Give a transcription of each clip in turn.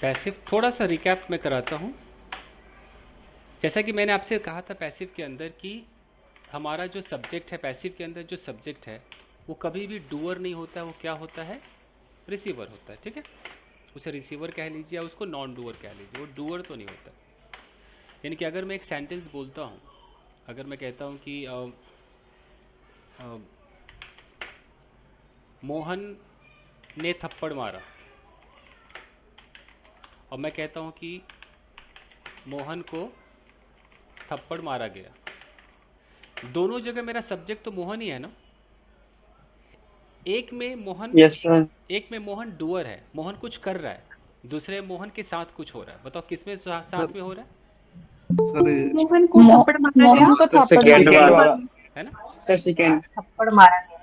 Passive थोड़ा सा recap मैं कराता हूँ। जैसा कि मैंने आपसे कहा था पैसिव के अंदर कि हमारा जो सब्जेक्ट है, पैसिव के अंदर जो सब्जेक्ट है वो कभी भी डूअर नहीं होता, वो क्या होता है, रिसीवर होता है। ठीक है, उसे रिसीवर कह लीजिए या उसको नॉन डूअर कह लीजिए, वो डूअर तो नहीं होता। यानी कि अगर मैं एक सेंटेंस बोलता हूँ, अगर मैं कहता हूँ कि अ, मोहन ने थप्पड़ मारा, और मैं कहता हूँ कि मोहन को थप्पड़ मारा गया, दोनों जगह मेरा सब्जेक्ट तो मोहन ही है ना। एक में मोहन यस सर। एक में मोहन डूअर है, मोहन कुछ कर रहा है, दूसरे मोहन के साथ कुछ हो रहा है। बताओ किसमें साथ में हो रहा सर मोहन को थप्पड़ मारा गया। मोहन को सर थप्पड़ सेकेंड मारा वाला। गया। है ना? Sir second. थप्पड़ मारा गया।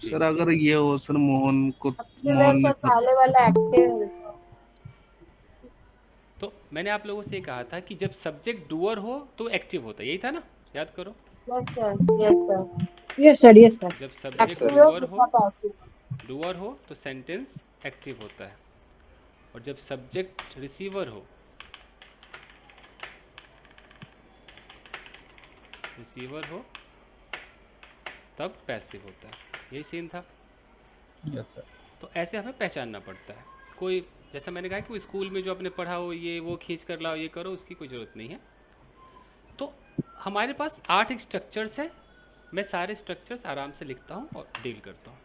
जी। सर अगर ये हो सर मोहन को सर पहले वाला एक्टिव। तो मैंने आप लोगों से ये कहा था कि जब सब्जेक्ट डूअर हो तो एक्टिव होता है, यही था ना, याद करो। Yes sir, yes sir. Yes sir, yes sir. जब सब्जेक्ट एक्टिव हो दूसरा पैसिव। डूअर हो तो सेंटेंस एक्टिव होता है, और जब सब्जेक्ट रिसीवर हो तब पैसिव होता है। यही सीन था। Yes sir. तो ऐसे हमें पहचानना पड़ता है। कोई, जैसा मैंने कहा कि वो स्कूल में जो आपने पढ़ा हो, ये वो खींच कर लाओ, ये करो, उसकी कोई ज़रूरत नहीं है। तो हमारे पास 8 स्ट्रक्चर्स हैं। मैं सारे स्ट्रक्चर्स आराम से लिखता हूँ और डील करता हूँ।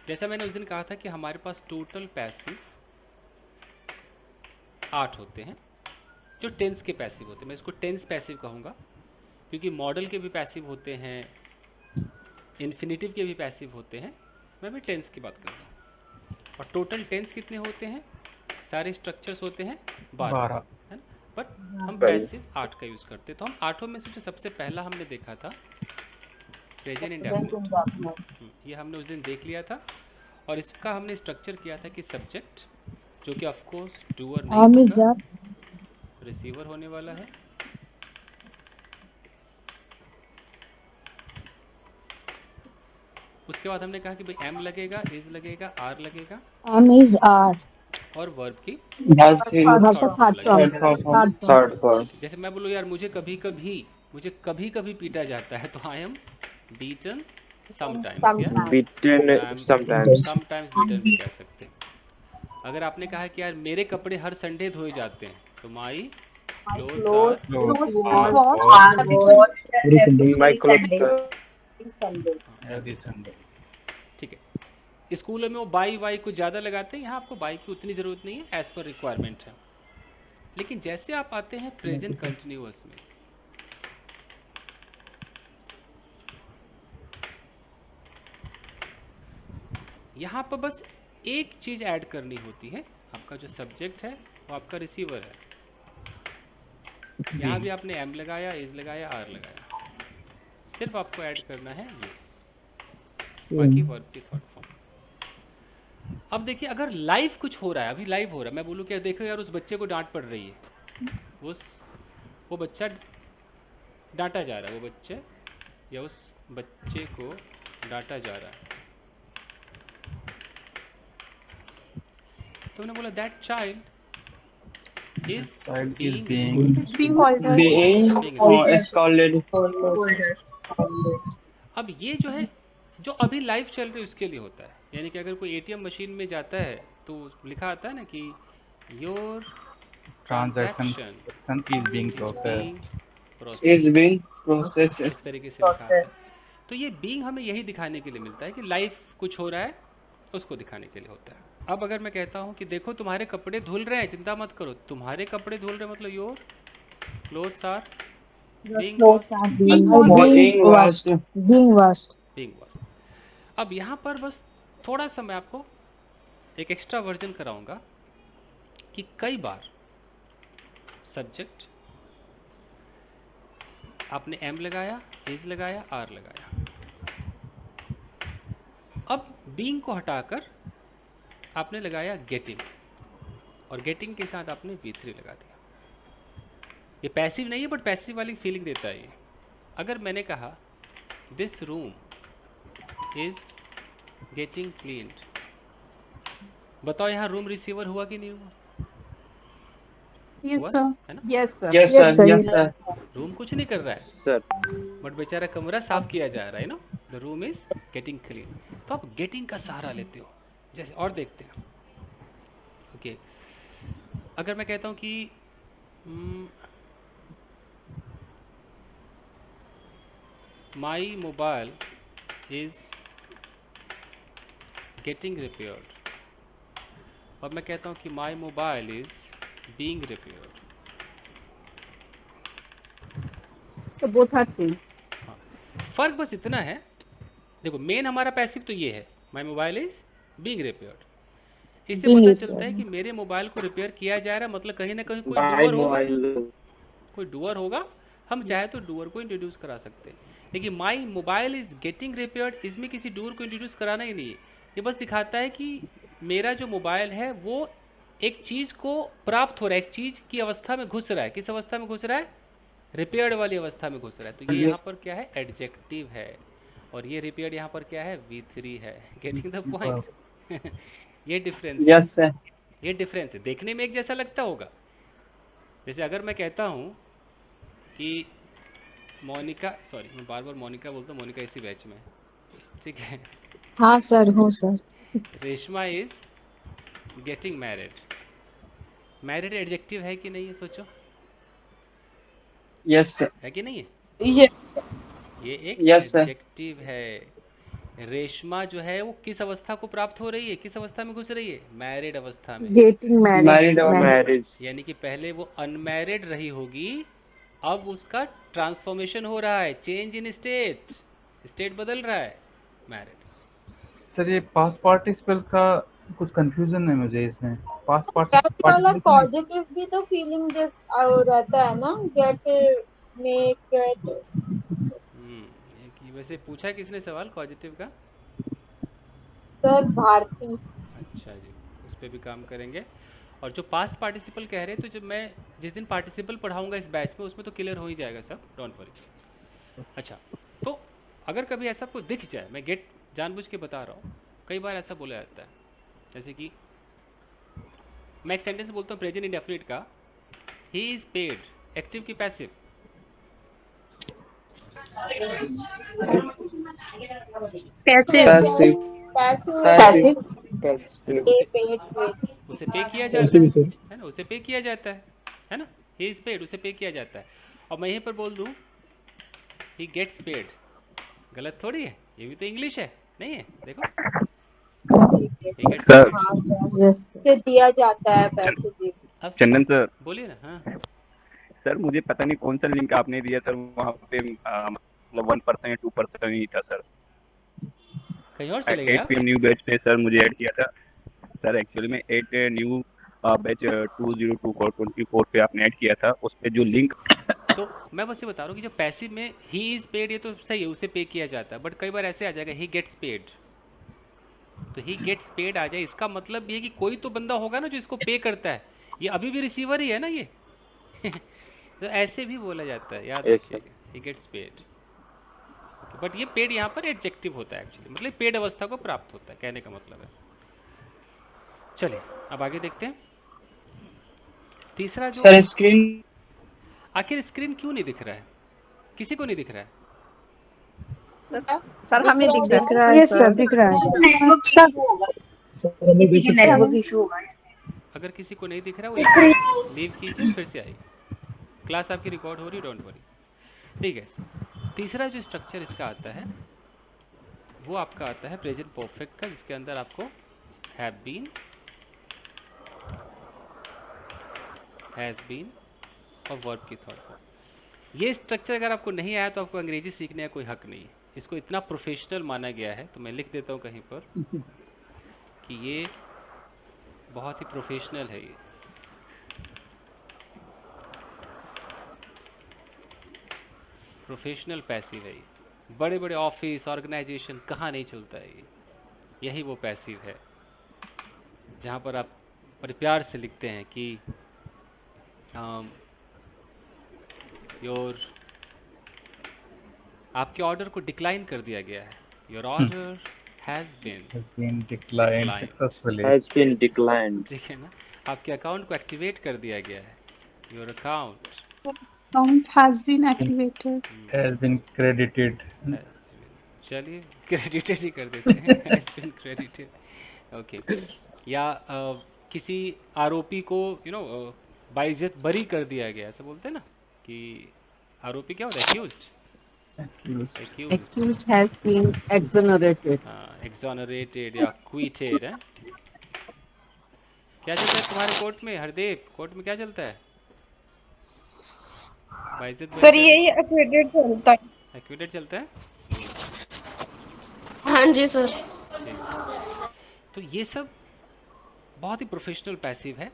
जैसा मैंने उस दिन कहा था कि हमारे पास टोटल पैसिव 8 होते हैं, जो टेंस के पैसिव होते हैं। मैं इसको टेंस पैसिव कहूँगा, क्योंकि मॉडल के भी पैसिव होते हैं, इन्फिनेटिव के भी पैसिव होते हैं। मैं भी टेंस की बात कर रहा हूँ। और टोटल टेंस कितने होते हैं, सारे स्ट्रक्चर्स होते हैं 12, है ना। बट हम पैसिव 8 का यूज़ करते हैं। तो हम 8 में से जो सबसे पहला हमने देखा था प्रेजेंट इंडेफिनिट, ये हमने उस दिन देख लिया था। और इसका हमने स्ट्रक्चर किया था कि सब्जेक्ट, जो कि ऑफ कोर्स डूअर नहीं होगा, रिसीवर होने वाला है। उसके बाद हमने कहा कि भाई एम लगेगा, इज लगेगा, आर लगेगा, एम इज आर। और वर्ब की थर्ड फॉर्म। जैसे मैं बोलूँ यार मुझे कभी कभी पीटा जाता है, तो आई एम बीटन समटाइम्स, या बीटन समटाइम्स। समटाइम्स बीटन भी कह सकते हैं। अगर आपने कहा कि यार मेरे कपड़े हर संडे धोए जाते हैं, तो माई क्लोथ्स माय क्लोथ। ठीक है। स्कूलों में वो बाई वाई कुछ ज़्यादा लगाते हैं, यहाँ आपको बाई की उतनी ज़रूरत नहीं है, एज़ पर रिक्वायरमेंट है। लेकिन जैसे आप आते हैं प्रेजेंट कंटिन्यूअस में, यहाँ पर बस एक चीज़ ऐड करनी होती है। आपका जो सब्जेक्ट है वो आपका रिसीवर है। यहाँ भी आपने एम लगाया, इज लगाया, आर लगाया, सिर्फ आपको ऐड करना है ये, बाकी वर्ब की थर्ड फॉर्म। अब देखिए, अगर लाइव कुछ हो रहा है, अभी लाइव हो रहा है, मैं बोलूँ क्या, देखो यार उस बच्चे को डांट पड़ रही है, वो बच्चा डांटा जा रहा है, वो बच्चे या उस बच्चे को डांटा जा रहा है, तो मैंने बोला that child is being scolded. अब ये जो है, जो अभी लाइव चल रही है उसके लिए होता है। यानी कि अगर कोई एटीएम मशीन में जाता है तो लिखा आता है ना कि your transaction is being is being process. इस तरीके से लिखा आता है। तो ये बीइंग हमें यही दिखाने के लिए मिलता है कि लाइव कुछ हो रहा है, उसको दिखाने के लिए होता है। अब अगर मैं कहता हूँ कि देखो तुम्हारे कपड़े धुल रहे हैं, चिंता मत करो, तुम्हारे कपड़े धुल रहे हैं, मतलब your clothes are being washed. अब यहाँ पर बस थोड़ा सा मैं आपको एक एक्स्ट्रा वर्जन कराऊंगा कि कई बार सब्जेक्ट आपने एम लगाया, इज लगाया, आर लगाया, अब बीइंग को हटाकर आपने लगाया गेटिंग, और गेटिंग के साथ आपने V3 लगा दिया। ये पैसिव नहीं है, बट पैसिव वाली फीलिंग देता है ये। अगर मैंने कहा this room is getting cleaned, बताओ यहाँ रूम रिसीवर हुआ कि नहीं हुआ? Yes, हुआ sir. है ना? Yes, sir. Yes, Yes, sir. sir. Yes, Yes. sir. Room कुछ नहीं कर रहा है, Sir. बट बेचारा कमरा साफ किया जा रहा है ना, the room is getting clean. तो आप गेटिंग का सहारा लेते हो। जैसे और देखते हैं, ओके, अगर मैं कहता हूँ कि my mobile is getting repaired, और मैं कहता हूँ कि my mobile is being repaired. So both are same. हाँ, फ़र्क बस इतना है, देखो मेन हमारा पैसिव तो ये है, my mobile is being repaired. इससे Being पता चलता है repaired. कि मेरे मोबाइल को रिपेयर किया जा रहा है, मतलब कहीं ना कहीं कोई My डूअर होगा, mobile. कोई डूअर होगा। हम चाहे तो डूअर को इंट्रोड्यूस करा सकते हैं, लेकिन my mobile is getting repaired, इसमें किसी डूअर को इंट्रोड्यूस कराना ही नहीं है। ये बस दिखाता है कि मेरा जो मोबाइल है वो एक चीज़ को प्राप्त हो रहा है, एक चीज़ की अवस्था में घुस रहा है। किस अवस्था में घुस रहा है? रिपेयर्ड वाली अवस्था में घुस रहा है। तो ये यहाँ पर क्या है? एडजेक्टिव है, और ये रिपेयर्ड यहाँ पर क्या है? V3 है। Getting the point? ये डिफरेंस है, Yes, sir. ये डिफरेंस है। देखने में एक जैसा लगता होगा, जैसे अगर मैं कहता हूँ कि मोनिका, सॉरी मैं बार बार मोनिका बोलता हूँ, मोनिका इसी बैच में है, ठीक है। हाँ सर, हूँ sir. Reshma is getting married. Married adjective है कि नहीं है? सोचो, Yes, sir. है कि नहीं है? ये ये एक Yes, sir. एडजेक्टिव है। रेशमा जो है वो किस अवस्था को प्राप्त हो रही है, किस अवस्था में घुस रही है? मैरिड अवस्था में। Getting married. Married or marriage. यानी कि पहले वो अनमैरिड रही होगी, अब उसका ट्रांसफॉर्मेशन हो रहा है, चेंज इन स्टेट, स्टेट बदल रहा है, मैरिड। सर ये पास्ट पार्टिसिपल का कुछ कंफ्यूजन है मुझे इसमें। पास्ट गेट वाला पार्टिसिपल पॉजिटिव भी तो फीलिंग जैसा रहता है ना, गेट, मेक, गेट। वैसे पूछा है किसने सवाल पॉजिटिव का? सर भारती। अच्छा जी, उस पर भी काम करेंगे। और जो पास्ट पार्टिसिपल कह रहे हैं, तो जब मैं जिस दिन पार्टिसिपल पढ़ाऊंगा इस बैच में, उसमें तो क्लियर हो ही जाएगा सब, डोंट वरी। अच्छा, तो अगर कभी ऐसा आपको दिख जाए, मैं गेट जानबूझ के बता रहा हूँ, कई बार ऐसा बोला जाता है, जैसे कि मैं एक सेंटेंस बोलता हूँ प्रेजेंट इंडेफिनिट का, ही इज़ पेड, एक्टिव की passive? Passive. Passive. Passive Passive. Passive. पे पेड पेड। उसे पे किया जाता है ना, उसे पे किया जाता है ना, ही इज़ पेड, उसे पे किया जाता है। और मैं यहीं पर बोल दूँ ही गेट्स पेड, गलत थोड़ी है, ये भी तो इंग्लिश है, नहीं है? देखो, he gets सर paid। हाँ सर, Yes. sir. से दिया जाता है पैसे भी। अब चंदन सर, बोलिए ना। हाँ, सर मुझे पता नहीं कौन सा लिंक आपने दिया सर, वहाँ पे मतलब 1% या 2% ही था सर। कहीं और चले गए 8 आप? PM न्यू बैच में सर मुझे ऐड किया था सर। एक्चुअली में 8 न्यू बैच 2024 पे आपने ऐड किया था, उस पे जो लिंक। तो मैं बस ये बता रहा हूँ कि जो पैसिव में ही इज़ पेड, ये तो सही है, उसे पे किया जाता है, बट कई बार ऐसे आ जाएगा ही गेट्स पेड, तो ही गेट्स पेड आ जाए, इसका मतलब ये है कि कोई तो बंदा होगा ना जो इसको पे करता है, ये अभी भी रिसीवर ही है ना ये। तो ऐसे भी बोला जाता है, याद Yes, sir. रखिएगा, ही गेट्स पेड। बट ये पेड यहाँ पर एडजेक्टिव होता है एक्चुअली, मतलब पेड अवस्था को प्राप्त होता है, कहने का मतलब है। चलिए अब आगे देखते हैं। तीसरा जो, Sir, screen. आखिर स्क्रीन क्यों नहीं दिख रहा है? किसी को नहीं दिख रहा है? सर हमें दिख रहा दिख रहा है Yes, सर, दिख रहा है। नेटवर्क इशू होगा। अगर किसी को नहीं दिख रहा है वो लीव कीजिए, फिर से आइए, क्लास आपकी रिकॉर्ड हो रही है, डोंट वरी। ठीक है, तीसरा जो स्ट्रक्चर इसका आता है वो आपका आता है प्रेजेंट परफेक्ट का, जिसके अंदर आपको हैव बीन, हैज़ बीन और वर्ब की थर्ड फॉर्म। ये स्ट्रक्चर अगर आपको नहीं आया तो आपको अंग्रेजी सीखने का कोई हक नहीं है, इसको इतना प्रोफेशनल माना गया है, तो मैं लिख देता हूँ कहीं पर कि ये बहुत ही प्रोफेशनल है। ये प्रोफेशनल पैसिव है, ये बड़े बड़े ऑफिस ऑर्गेनाइजेशन कहाँ नहीं चलता है ये, यही वो पैसिव है जहाँ पर आप बड़े प्यार से लिखते हैं कि योर, आपके ऑर्डर को डिक्लाइन कर दिया गया है, your order has been has been declined Declined. successfully. has been declined. ठीक है ना, आपके अकाउंट को एक्टिवेट कर दिया गया है, your account Account has been activated. Has been credited. चलिए क्रेडिटेड ही कर देते हैं, हैज़ बीन क्रेडिटेड। ओके, या किसी आरोपी को बाइज्जत बरी कर दिया गया, ऐसा बोलते हैं ना कि आरोपी क्या होता है, accused accused Accused has been exonerated. एक्सोनरेटेड या क्विटेड है। क्या चलता है तुम्हारे कोर्ट में हरदेव, कोर्ट में क्या चलता है? बाइज्जत बरी सर यही एक्विटेड चलता है। एक्विटेड चलता है। हाँ जी सर। तो ये सब बहुत ही प्रोफेशनल पैसिव है।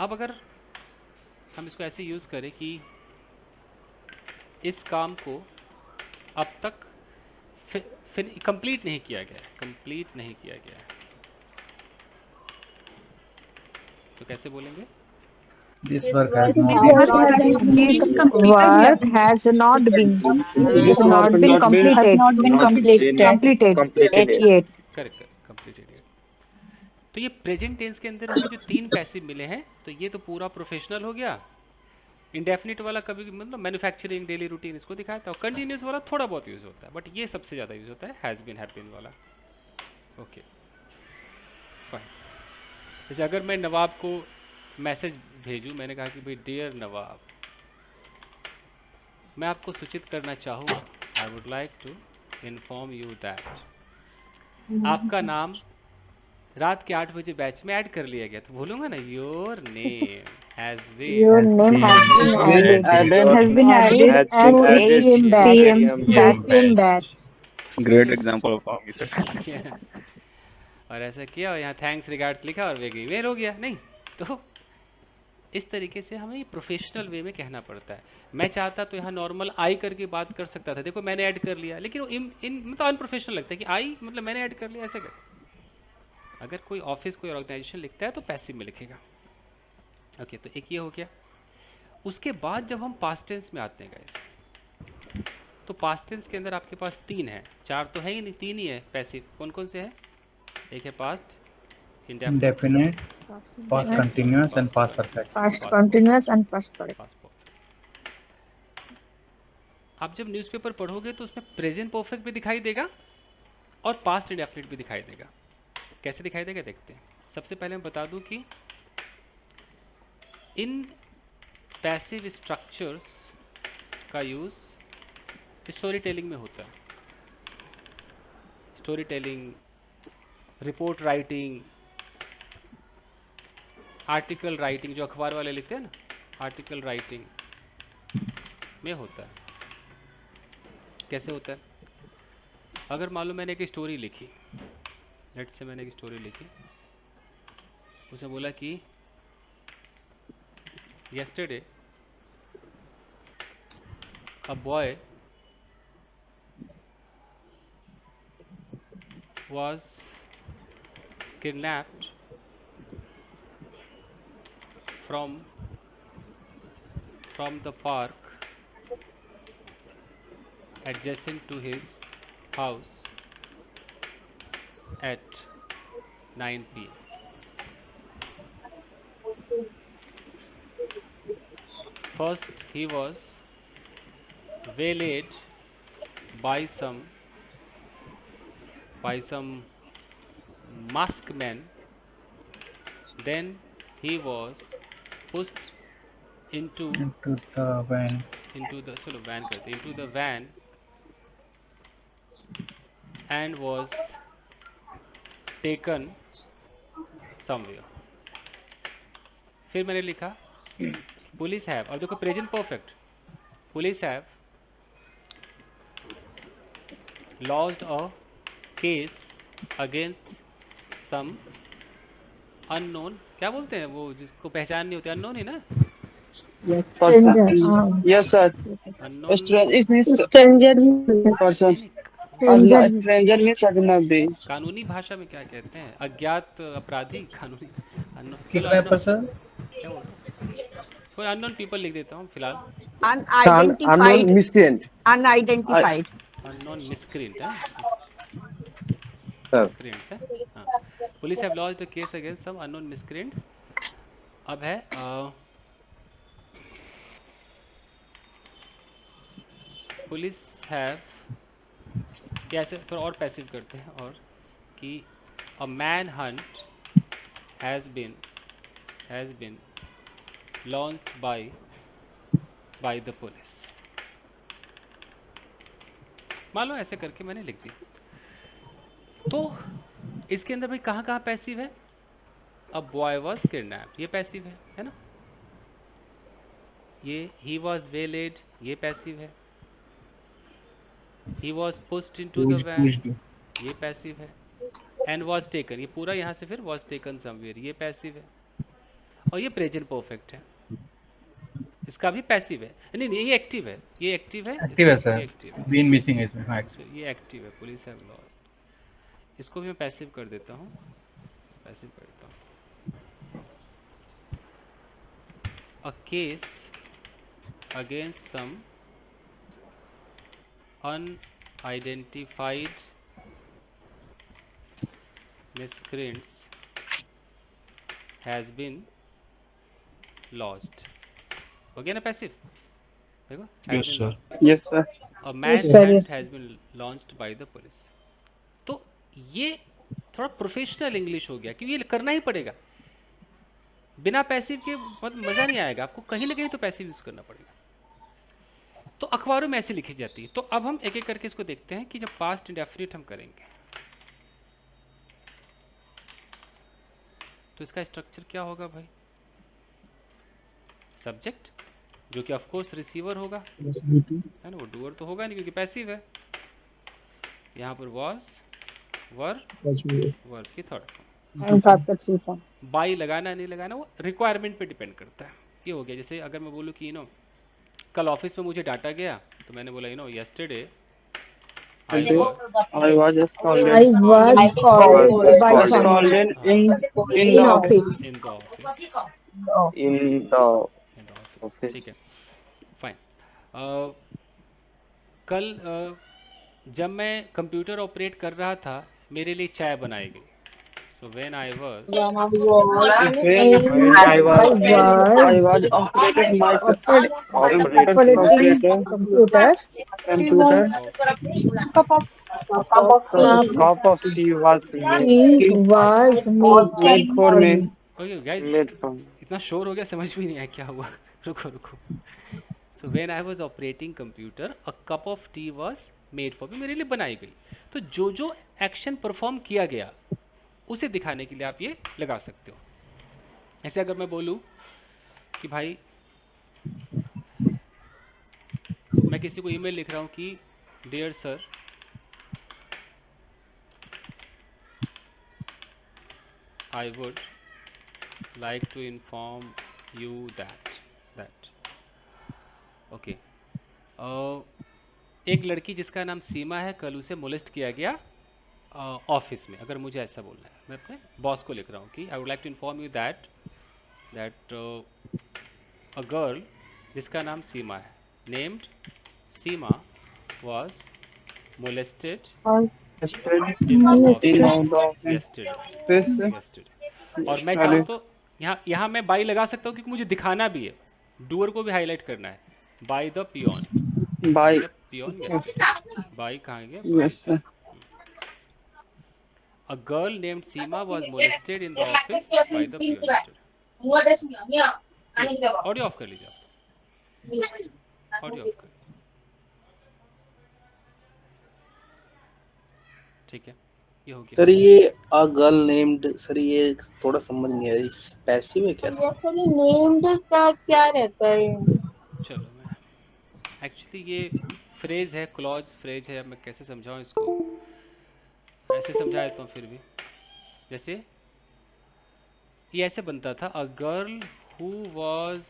अब अगर हम इसको ऐसे यूज़ करें कि इस काम को अब तक कंप्लीट नहीं किया गया है, कंप्लीट नहीं किया गया है, तो कैसे बोलेंगे? This This work has work not has been not been This completed work has not been completed. completed. 88. Correct, completed. तो ये प्रेजेंट टेंस के अंदर हमें जो 3 पैसिव मिले हैं, तो ये तो पूरा प्रोफेशनल हो गया। इंडेफिनिट वाला कभी मतलब मैन्युफैक्चरिंग, डेली रूटीन, इसको दिखाया था। और कंटिन्यूस वाला थोड़ा बहुत यूज़ होता है, बट ये सबसे ज़्यादा यूज़ होता है हैज़ बीन, हैव बीन वाला। Okay fine. जैसे अगर मैं नवाब को मैसेज भेजूं, मैंने कहा कि भाई डियर नवाब, मैं आपको सूचित करना चाहूँगा, I would like to inform you that आपका नाम रात के 8 बजे बैच में ऐड कर लिया गया। तो बोलूँगा ना, your name has Your name has been added. Has been added Has at been 8 added p.m. PM. PM batch. Great example of how you said. Been. और ऐसा किया और यहाँ थैंक्स रिगार्ड्स लिखा और वे ईमेल हो गया। नहीं तो इस तरीके से हमें प्रोफेशनल वे में कहना पड़ता है। मैं चाहता तो यहाँ नॉर्मल आई करके बात कर सकता था, देखो मैंने ऐड कर लिया, लेकिन वो मतलब अनप्रोफेशनल लगता है कि आई मतलब मैंने ऐड कर लिया, ऐसे कैसे? अगर कोई ऑफिस, कोई ऑर्गेनाइजेशन लिखता है तो पैसिव में लिखेगा। ओके, तो एक ये हो गया। उसके बाद जब हम पास्ट टेंस में आते हैं गाइस, तो पास्ट टेंस के अंदर आपके पास 3 है, 4 तो है ही नहीं, 3 ही है पैसिव। कौन कौन से है? एक है past indefinite, past continuous, and past perfect. Past continuous and past perfect. Passport. आप जब न्यूज़पेपर पढ़ोगे तो उसमें प्रेजेंट परफेक्ट भी दिखाई देगा और पास्ट इंडेफिनिट भी दिखाई देगा। कैसे दिखाई देगा देखते हैं। सबसे पहले मैं बता दूं कि इन पैसिव स्ट्रक्चर्स का यूज़ स्टोरी टेलिंग में होता है। Story telling, report writing, article writing, जो अखबार वाले लिखते हैं ना, आर्टिकल राइटिंग में होता है। कैसे होता है? अगर मान लो मैंने एक स्टोरी लिखी, लेट्स से मैंने एक स्टोरी लिखी, उसने बोला कि yesterday a boy was kidnapped from the park adjacent to his house at 9 p.m. First, he was waylaid by some masked men. Then he was pushed into the van. into the van and was taken somewhere. फिर मैंने लिखा police have, और देखो present perfect, police have lodged a case against some unknown, क्या बोलते हैं वो जिसको पहचान नहीं होती, अननोन ही ना, Stranger. Yes, sir. Unknown Stranger. Person. Stranger. Stranger means ajnabi. कानूनी भाषा में क्या कहते हैं? अज्ञात अपराधी, कानूनी Kidnapper, sir. क्या बोलते हैं? कोई अननोन पीपल लिख देता हूँ फिलहाल, Unidentified. Unknown miscreant. Unidentified. Unknown miscreant है। मिसक्रिएंट्स है। हाँ, police have launched a case against some unknown miscreants. अब है पुलिस हैव, कैसे थोड़ा और पैसिव करते हैं, और कि a manhunt has been launched by the police. मान लो ऐसे करके मैंने लिख दिया। तो इसके अंदर भाई कहाँ कहाँ पैसिव है? अब बॉय वॉज किडनैप्ड, ये पैसिव है ना। ये ही वॉज वेलेड, ये पैसिव है। He was pushed into the van, ये पैसिव है। एंड वॉज टेकन, ये पूरा यहाँ से फिर वॉज टेकन समवेयर, ये पैसिव है। और ये प्रेजेंट परफेक्ट है, इसका भी पैसिव है। नहीं नहीं, ये एक्टिव है, ये एक्टिव है, एक्टिव है ये सर, एक्टिव है, बीन मिसिंग है इसमें। हाँ, तो ये एक्टिव है। पुलिस हैव लॉस्ट, इसको भी मैं पैसिव कर देता हूँ, पैसिव कर देता हूँ। A case against some unidentified miscreants has been lodged। हो गया ना पैसिव? देखो, Yes, sir. a man Yes, sir, hunt yes. has been launched by the police। तो ये थोड़ा प्रोफेशनल इंग्लिश हो गया, क्योंकि ये करना ही पड़ेगा। बिना पैसिव के मतलब मज़ा नहीं आएगा, आपको कहीं ना कहीं तो पैसिव यूज़ करना पड़ेगा। तो अखबारों में ऐसे लिखी जाती है। तो अब हम एक एक करके इसको देखते हैं कि जब पास्ट इंडेफिनिट हम करेंगे तो इसका स्ट्रक्चर क्या होगा भाई? सब्जेक्ट, जो कि ऑफ कोर्स रिसीवर होगा, है ना, वो डूअर तो होगा नहीं क्योंकि पैसिव है। यहाँ पर वॉज, वर की थर्ड फॉर्म। बाई लगाना नहीं लगाना वो रिक्वायरमेंट पे डिपेंड करता है। ये हो गया। जैसे अगर मैं बोलूँ कि कल ऑफिस में मुझे डांटा गया, तो मैंने बोला yesterday I was just called I was called by was someone called in in the office. In the office, in the office. ठीक है, फाइन। कल जब मैं कंप्यूटर ऑपरेट कर रहा था, मेरे लिए चाय बनाई गई। So when I was When I was operating my operating computer. computer, cup of tea was He was made for me. Okay guys, Made for me. इतना शोर हो गया समझ भी नहीं आया क्या हुआ। रुको। So when I was operating computer a cup of tea was made for me, मेरे लिए बनाई गई। तो जो एक्शन परफॉर्म किया गया उसे दिखाने के लिए आप ये लगा सकते हो। ऐसे अगर मैं बोलूँ कि भाई मैं किसी को ईमेल लिख रहा हूँ कि dear sir, I would like to inform you that okay, एक लड़की जिसका नाम सीमा है, कल उसे मोलेस्ट किया गया ऑफिस में। अगर मुझे ऐसा बोलना है, मैं अपने बॉस को लिख रहा हूँ कि I would like to inform you that a girl जिसका नाम सीमा है, named Seema, was molested in the office yesterday। और मैं चाहूँ तो यहाँ मैं बाई लगा सकता हूँ क्योंकि मुझे दिखाना भी है, डूअर को भी हाईलाइट करना है। By the peon, By peon, by कहाँ गया? yes, sir. A girl named Seema was molested in the office by the pion yesterday। Audio of कर लीजिए आप, ऑडियो ऑफ कर, ठीक है, ये हो गया। सर ये अ गर्ल नेम्ड, सर ये थोड़ा समझ नहीं आया, पैसिव है क्या? जैसे नेम्ड का क्या रहता है? चलो, मैं एक्चुअली ये फ्रेज है, क्लॉज फ्रेज है। अब मैं कैसे समझाऊँ इसको? ऐसे समझा देता हूँ फिर भी। जैसे ये ऐसे बनता था, a girl who was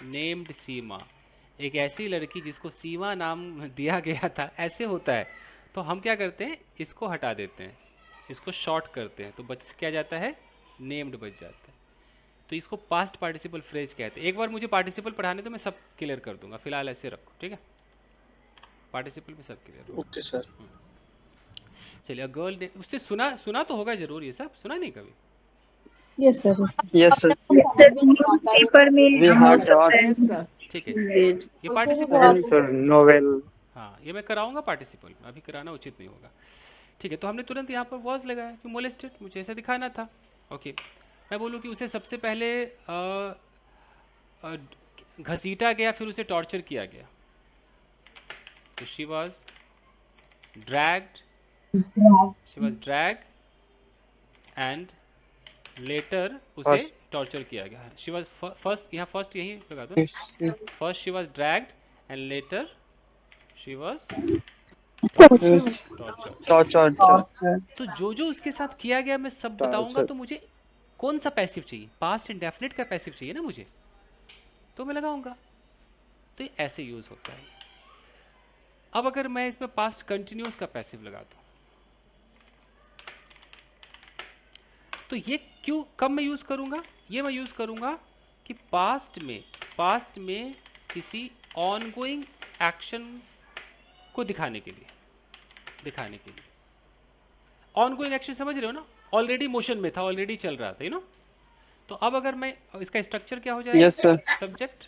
named Seema, एक ऐसी लड़की जिसको सीमा नाम दिया गया था, ऐसे होता है। तो हम क्या करते हैं, इसको हटा देते हैं, इसको शॉर्ट करते हैं, तो बच क्या जाता है, नेम्ड बच जाता है। तो इसको पास्ट पार्टिसिपल फ्रेज कहते हैं। एक बार मुझे पार्टिसिपल पढ़ाने तो मैं सब क्लियर कर दूंगा, फिलहाल ऐसे रखो, ठीक है? पार्टिसिपल में सब क्लियर। Okay sir. चलिए अ गर्ल ने, उससे सुना तो होगा जरूर, ये सब सुना नहीं कभी? Yes, sir. Yes, sir. Paper में We heard that. Yes, sir. ठीक है, Read. ये उसे भी पार्टिसिपल बहुत And sir, novel. हाँ ये मैं कराऊंगा पार्टिसिपल, अभी कराना उचित नहीं होगा। ठीक है, तो हमने तुरंत यहाँ पर वॉज लगाया कि मोलेस्टेड, मुझे ऐसा दिखाना था। ओके, मैं बोलूँ कि उसे सबसे पहले घसीटा गया, फिर उसे टॉर्चर किया गया, तो she was dragged, and later उसे टॉर्चर किया गया। शी वॉज फर्स्ट, यहाँ फर्स्ट यही लगा दो, first she was dragged and later she was torture. Torture. तो जो उसके साथ किया गया मैं सब बताऊंगा, तो मुझे कौन सा पैसिव चाहिए? पास्ट इंडेफिनिट का पैसिव चाहिए ना मुझे, तो मैं लगाऊंगा। तो ये ऐसे यूज होता है। अब अगर मैं इसमें पास्ट कंटिन्यूस का पैसिव लगा दूं, तो ये क्यों, कब मैं यूज करूंगा? ये मैं यूज करूंगा कि पास्ट में किसी ऑनगोइंग एक्शन को दिखाने के लिए। ऑनगोइंग एक्शन समझ रहे हो ना? ऑलरेडी मोशन में था, ऑलरेडी चल रहा था, यू नो। तो अब अगर मैं, इसका स्ट्रक्चर क्या हो जाएगा? Yes, sir. सब्जेक्ट,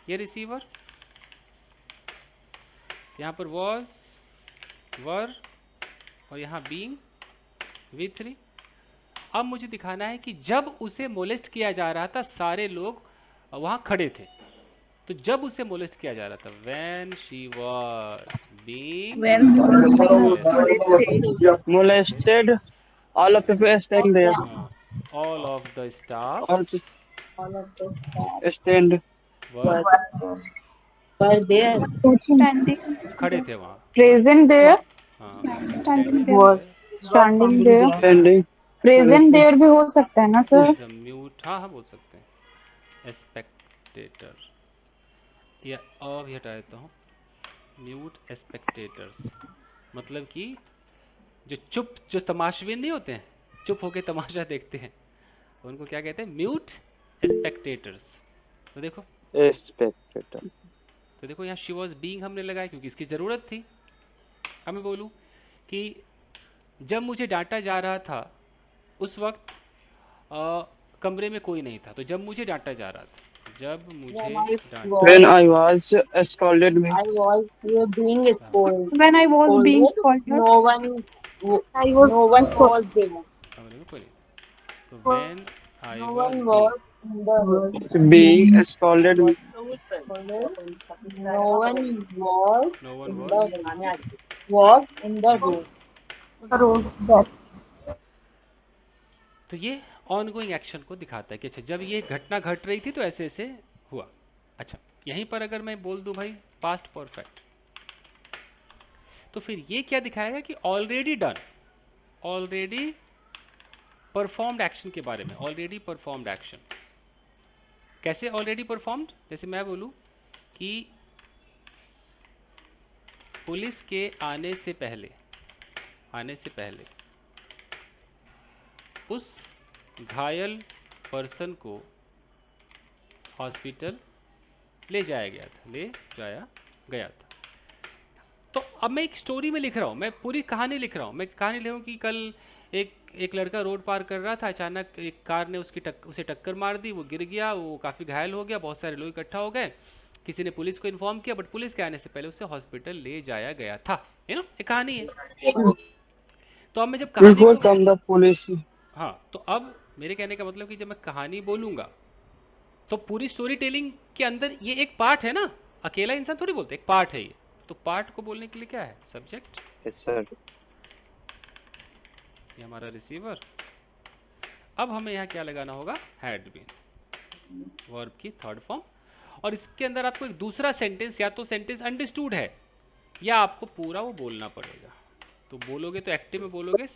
ये रिसीवर, यहाँ पर वॉज, वर, और यहाँ बीइंग, V3। अब मुझे दिखाना है कि जब उसे मोलेस्ट किया जा रहा था सारे लोग वहाँ खड़े थे। तो जब उसे मोलेस्ट किया जा रहा था, when she was being Molested. All of the people stand there. all of the staff All the all of the staff stand. were were there. Standing. खड़े थे वहाँ। Present there. हाँ, Standing there. Standing there. Standing. Present there भी हो सकता है ना sir? Mute, हाँ बोल सकते हैं। स्पेक्टेटर, या अब हटा देता हूँ, म्यूट स्पेक्टेटर्स, मतलब कि जो तमाशबीन नहीं होते हैं, चुप होके तमाशा देखते हैं, उनको क्या कहते हैं? Mute spectators. तो देखो Spectator. तो देखो यहाँ शी वॉज बीइंग हमने लगाया क्योंकि इसकी ज़रूरत थी। अब मैं बोलूँ कि जब मुझे डांटा जा रहा था उस वक्त कमरे में कोई नहीं था। तो जब मुझे डांटा जा रहा था, जब मुझे डांटा, When I was scolded me. I was being scolded. When I was being scolded. No one was there. कमरे में कोई नहीं। तो when I No was one was in the room. Being scolded me. No one was no one in was, the room. तो ये ongoing action को दिखाता है कि अच्छा जब ये घटना घट रही थी तो ऐसे ऐसे हुआ। अच्छा यहीं पर अगर मैं बोल दूं भाई पास्ट परफेक्ट, तो फिर ये क्या दिखाएगा कि already done, already performed action के बारे में। ऑलरेडी परफॉर्म्ड एक्शन कैसे ऑलरेडी परफॉर्म्ड? जैसे मैं बोलूं कि पुलिस के आने से पहले उस घायल पर्सन को हॉस्पिटल ले जाया गया था। तो अब मैं एक स्टोरी में लिख रहा हूँ, मैं पूरी कहानी लिख रहा हूँ। मैं कहानी लिख रहा हूँ कि कल एक लड़का रोड पार कर रहा था, अचानक एक कार ने उसे टक्कर मार दी, वो गिर गया, वो काफ़ी घायल हो गया, बहुत सारे लोग इकट्ठा हो गए, किसी ने पुलिस को इन्फॉर्म किया, बट पुलिस के आने से पहले उसे हॉस्पिटल ले जाया गया था। यू नो एक कहानी है। तो अब मैं जब कहानी Before come the police. हाँ, तो अब मेरे कहने का मतलब कि जब मैं कहानी बोलूँगा तो पूरी स्टोरी टेलिंग के अंदर ये एक पार्ट है ना, अकेला इंसान थोड़ी बोलते, एक पार्ट है ये। तो पार्ट को बोलने के लिए क्या है? Subject, Yes, sir. ये हमारा रिसीवर। अब हमें यहाँ क्या लगाना होगा? हैड बीन, वर्ब की थर्ड फॉर्म। और इसके अंदर आपको एक दूसरा सेंटेंस, या तो सेंटेंस अंडरस्टूड है या आपको पूरा वो बोलना पड़ेगा। तो बोलोगे तो एक्टिव में बोलोगे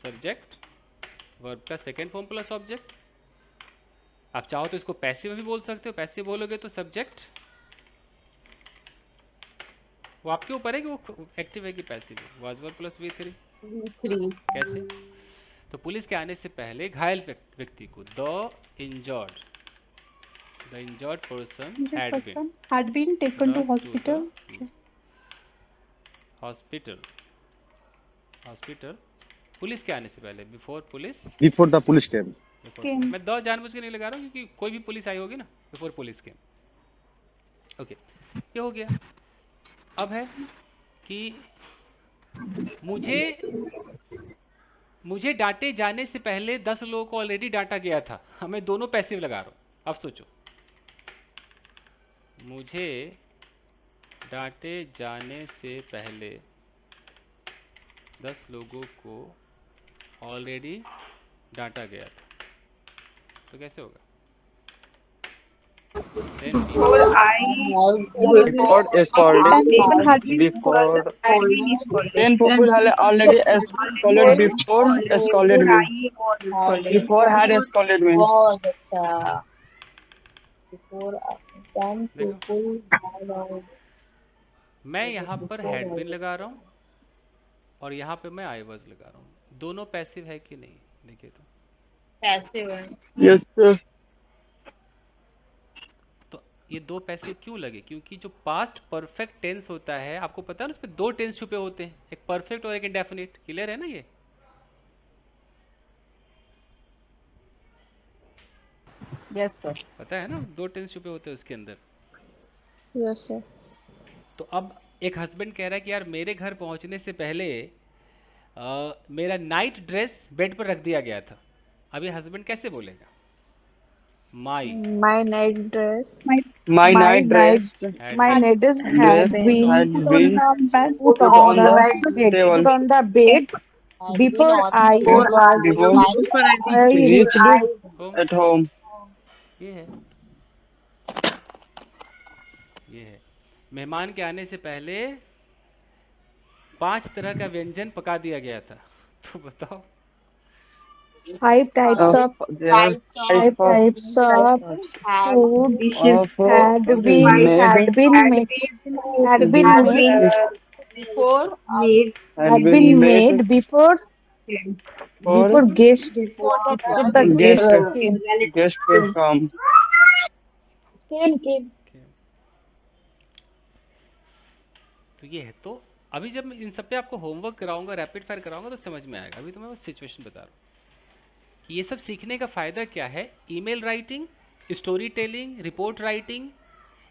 सब्जेक्ट, वर्ब का सेकेंड फॉर्म प्लस ऑब्जेक्ट। आप चाहो तो इसको पैसिव में भी बोल सकते हो, पैसिव बोलोगे तो सब्जेक्ट, वो आपके ऊपर है कि वो एक्टिव है कि पैसिव है। Was verb plus V3। कैसे? तो पुलिस के आने से पहले घायल व्यक्ति को the injured person had been Had been taken to hospital. Hospital, hospital police के आने से पहले, before police, before the police came. Came. मैं दो जानबूझ के नहीं लगा रहा हूँ क्योंकि कोई भी पुलिस आई होगी ना बिफोर पुलिस के। ओके, ये हो गया। अब है कि मुझे डांटे जाने से पहले 10 लोगों को ऑलरेडी डांटा गया था। मैं दोनों पैसिव लगा रहा हूँ। अब सोचो, मुझे डांटे जाने से पहले 10 लोगों को ऑलरेडी डांटा गया था, तो कैसे होगा? Before I Before escalded. people had been Before had been scolded. 10 people had already escalded before escalded Before me. I was scolded. Before had escalded me. बहुत अच्छा। Before 10 people had already- मैं यहाँ पर हैड बिन लगा रहा हूँ और यहाँ पे मैं आई वाज लगा रहा हूँ। दोनों पैसिव है कि नहीं? देखिए तो पैसिव है। Yes, yes. तो ये दो पैसिव क्यों लगे? क्योंकि जो पास्ट परफेक्ट टेंस होता है, आपको पता है ना, उसमें दो टेंस छुपे होते हैं, एक परफेक्ट और एक इंडेफिनिट। क्लियर है ना ये? Yes, sir. पता है ना, दो टेंस छुपे होते हैं उसके अंदर। Yes, sir. तो अब एक हस्बैंड कह रहा है कि यार मेरे घर पहुंचने से पहले मेरा नाइट ड्रेस बेड पर रख दिया गया था। अब ये हस्बैंड कैसे बोलेगा? माई My night dress. My night dress My net is dress had been had put been put on the bed. table. Put on the bed Had before been I on the was Before I reached home, at home. ये है, ये है। मेहमान के आने से पहले 5 तरह का व्यंजन पका दिया गया था। तो बताओ। 5 types of There are five types of food had been made had been made before had been made before guests before the before the guest guest came. guest will come. Came. तो ये है। तो अभी जब मैं इन सब पे आपको होमवर्क कराऊंगा, रैपिड फायर कराऊंगा, तो समझ में आएगा। अभी तो मैं बस सिचुएशन बता रहा हूँ कि ये सब सीखने का फ़ायदा क्या है। Email writing, story telling, report writing,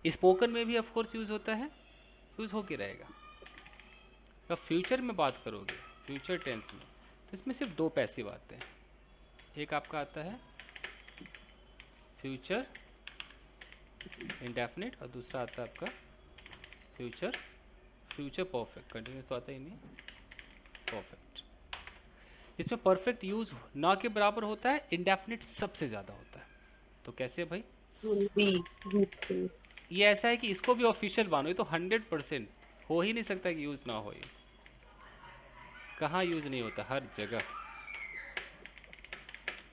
spoken में भी ऑफ कोर्स यूज़ होता है, यूज़ होके रहेगा। तो फ्यूचर में बात करोगे, फ्यूचर टेंस में, तो इसमें सिर्फ दो पैसिव आते हैं। एक आपका आता है फ्यूचर इंडेफिनिट और दूसरा आता है आपका फ्यूचर परफेक्ट। कंटिन्यूस तो आता ही नहीं, परफेक्ट। इसमें परफेक्ट यूज ना के बराबर होता है, इंडेफिनिट सबसे ज़्यादा होता है। तो कैसे भाई? will be ये ऐसा है कि इसको भी ऑफिशियल मानो, ये तो 100% हो ही नहीं सकता कि यूज़ ना हो। ये कहाँ यूज़ नहीं होता? हर जगह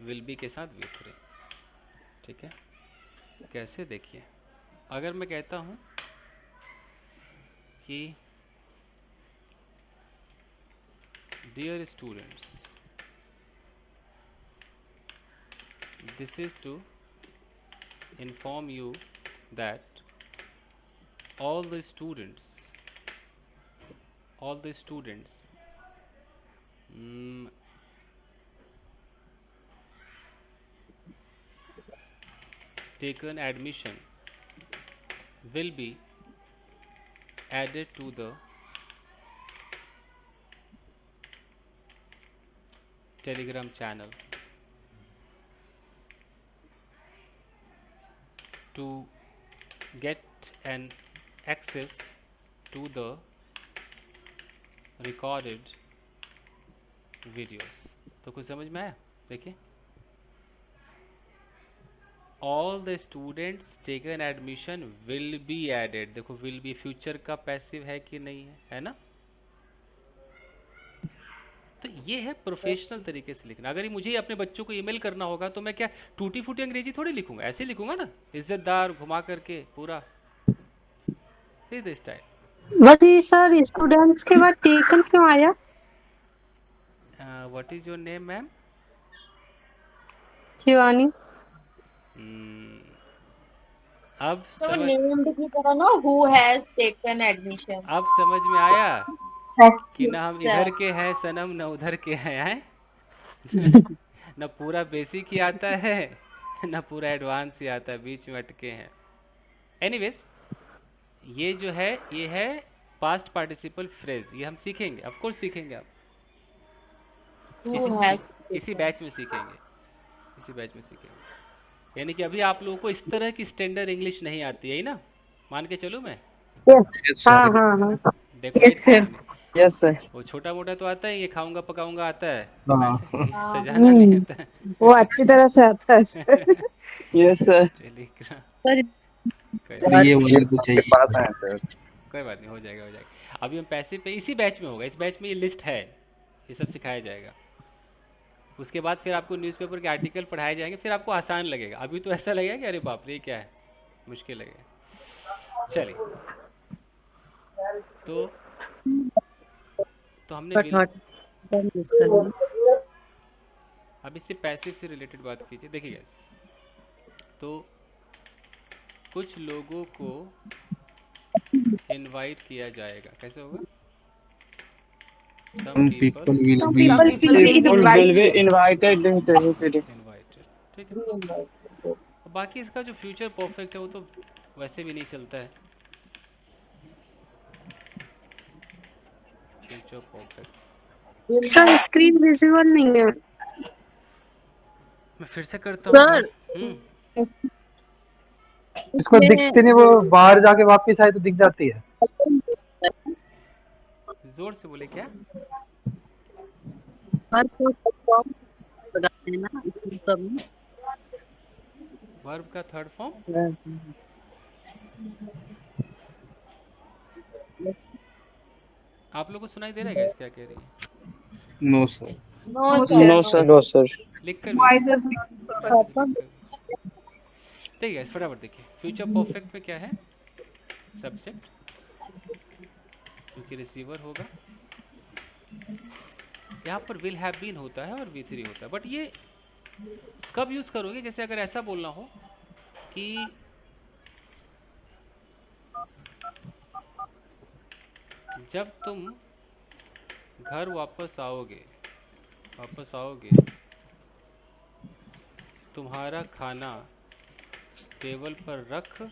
विल बी के साथ विल। ठीक है, कैसे? देखिए, अगर मैं कहता हूँ कि dear students, this is to inform you that all the students taken admission will be added to the Telegram channel to get an access to the recorded videos। तो कुछ समझ में आया? देखिए, all the students taken admission will be added। देखो, will be future का passive है कि नहीं है, है ना? तो ये है प्रोफेशनल तरीके से लिखना। अगर मुझे अपने बच्चों को ईमेल करना होगा तो मैं क्या टूटी फूटी अंग्रेजी थोड़ी लिखूंगा, ऐसे लिखूंगा ना, इज्जतदार घुमा करके पूरा स्टाइल। वही सर, स्टूडेंट्स के बाद टेकन क्यों आया? What is your name ma'am? Shivani. अब तो समझ, named की तरह ना who has taken admission। अब समझ में आया कि ना हम इधर के हैं सनम न उधर के हैं न पूरा बेसिक ही आता है न पूरा एडवांस ही आता है, बीच में अटके हैं। एनीवेज ये जो है ये है पास्ट पार्टिसिपल फ्रेज, ये हम सीखेंगे, ऑफ कोर्स सीखेंगे, आप इसी बैच में सीखेंगे, इसी बैच में सीखेंगे। यानी कि अभी आप लोगों को इस तरह की स्टैंडर्ड इंग्लिश नहीं आती है ना, मान के चलो मैं। हाँ हाँ हाँ देखो Yes, sir. Yes, sir. वो छोटा मोटा तो आता है, ये खाऊंगा पकाऊंगा आता है, हाँ सजाना नहीं आता है। वो अच्छी तरह से आता है sir. Yes, sir. Telegram sir ये वाले तो चाहिए। पास है सर। कोई बात नहीं, हो जाएगा हो जाएगा। अभी हम पैसे पे इसी बैच में होगा, इस बैच में ये लिस्ट है, ये सब सिखाया जाएगा। उसके बाद फिर आपको न्यूज़पेपर के आर्टिकल पढ़ाए जाएंगे, फिर आपको आसान लगेगा। अभी तो ऐसा लगेगा कि अरे बाप रे क्या है, मुश्किल लगेगा। चलिए तो हमने अब इससे पैसिव से रिलेटेड बात कीजिए। देखिए guys, तो कुछ लोगों को इनवाइट किया जाएगा, कैसे होगा? Some people will be People will be invited. Invited, ठीक है। और बाकी इसका जो फ्यूचर परफेक्ट है वो तो वैसे भी नहीं चलता है। Future perfect sir screen visible नहीं है। मैं फिर से करता हूँ। इसको दिखते नहीं, वो बाहर जाके वापस आए तो दिख जाती है। जोर से बोले क्या? वर्ब का थर्ड फॉर्म आप लोगों को सुनाई दे रहा है क्या कह रही है? No sir. No, sir. No, sir. लिख कर ठीक है, फटाफट देखिए। फ्यूचर परफेक्ट में क्या है? सब्जेक्ट, क्योंकि रिसीवर होगा। यहाँ पर विल हैव बीन होता है और V3 होता है, बट ये कब यूज करोगे? जैसे अगर ऐसा बोलना हो कि जब तुम घर वापस आओगे तुम्हारा खाना टेबल पर रख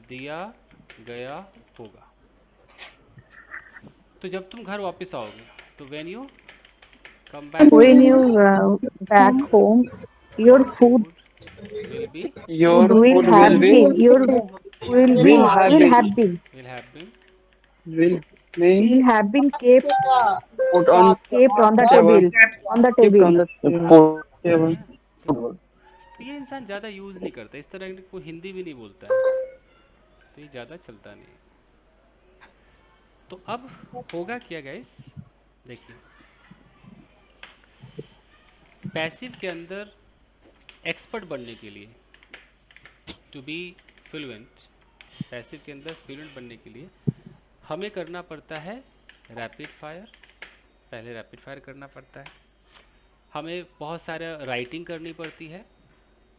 दिया गया होगा। तो जब तुम घर वापस आओगे तो when you come back When you back home, your food will be Your will food have will be been will have been will have been kept put on on the table kept on the table. तो ये इंसान ज़्यादा use नहीं करता, इस तरह की कोई हिंदी भी नहीं बोलता है, तो ये ज़्यादा चलता नहीं है। तो अब होगा क्या गाइस, देखिए पैसिव के अंदर एक्सपर्ट बनने के लिए, टू बी फ्लुएंट, पैसिव के अंदर फ्लुएंट बनने के लिए हमें करना पड़ता है रैपिड फायर। पहले रैपिड फायर करना पड़ता है, हमें बहुत सारा राइटिंग करनी पड़ती है,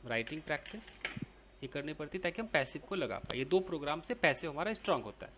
राइटिंग प्रैक्टिस ये करनी पड़ती है ताकि हम पैसिव को लगा पाए। ये दो प्रोग्राम से पैसिव हमारा स्ट्रांग होता है।